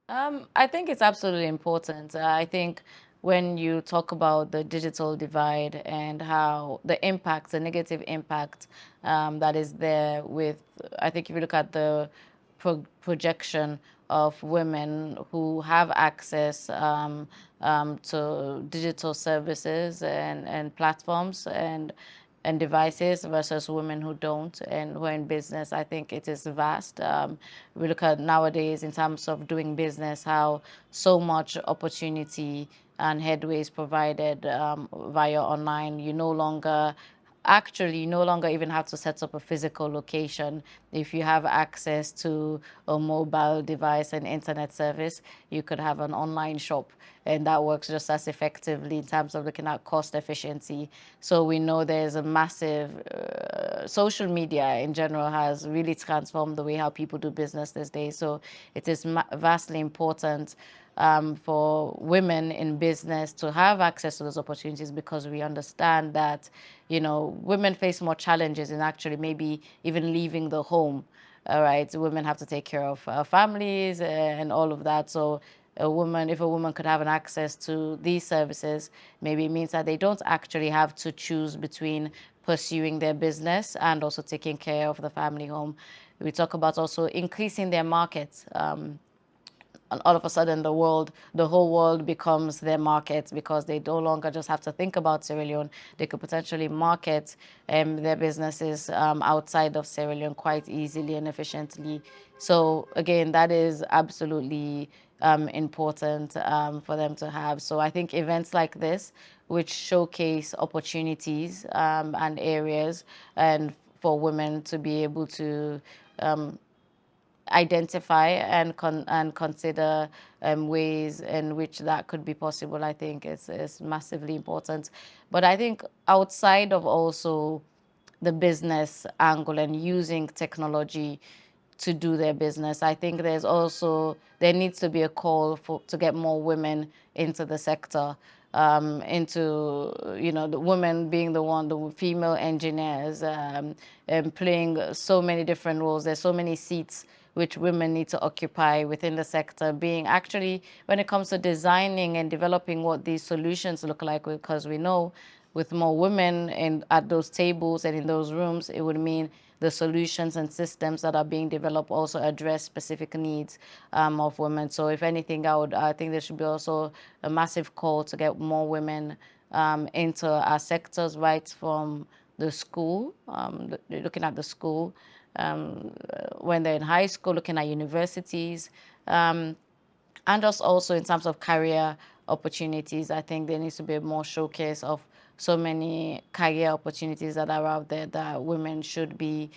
I think it's absolutely important. I think when you talk about the digital divide and how the impact, the negative impact that is there with, I think if you look at the projection of women who have access to digital services and platforms and devices versus women who don't and who are in business, I think it is vast. We look at nowadays in terms of doing business, how so much opportunity and headway is provided via online. You no longer even have to set up a physical location. If you have access to a mobile device and internet service, you could have an online shop, and that works just as effectively in terms of looking at cost efficiency. So we know there's a massive social media in general has really transformed the way how people do business these days. So it is vastly important for women in business to have access to those opportunities, because we understand that, women face more challenges in actually maybe even leaving the home. All right, women have to take care of families and all of that. So if a woman could have an access to these services, maybe it means that they don't actually have to choose between pursuing their business and also taking care of the family home. We talk about also increasing their markets. And all of a sudden the whole world becomes their market, because they no longer just have to think about Sierra Leone. They could potentially market their businesses outside of Sierra Leone quite easily and efficiently. So again, that is absolutely important for them to have. So I think events like this, which showcase opportunities and areas, and for women to be able to identify and consider ways in which that could be possible, I think is massively important. But I think outside of also the business angle and using technology to do their business, I think there needs to be a call to get more women into the sector, into the women being the female engineers, and playing so many different roles. There's so many seats which women need to occupy within the sector, being actually when it comes to designing and developing what these solutions look like, because we know with more women at those tables and in those rooms, it would mean the solutions and systems that are being developed also address specific needs of women. So if anything, I think there should be also a massive call to get more women into our sectors, right from the school, looking at the school, when they're in high school, looking at universities, and just also in terms of career opportunities. I think there needs to be more showcase of so many career opportunities that are out there that women should be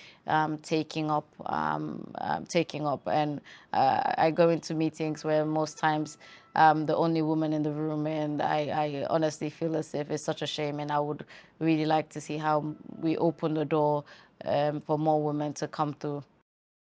taking up. And I go into meetings where most times the only woman in the room, and I honestly feel as if it's such a shame, and I would really like to see how we open the door for more women to come through.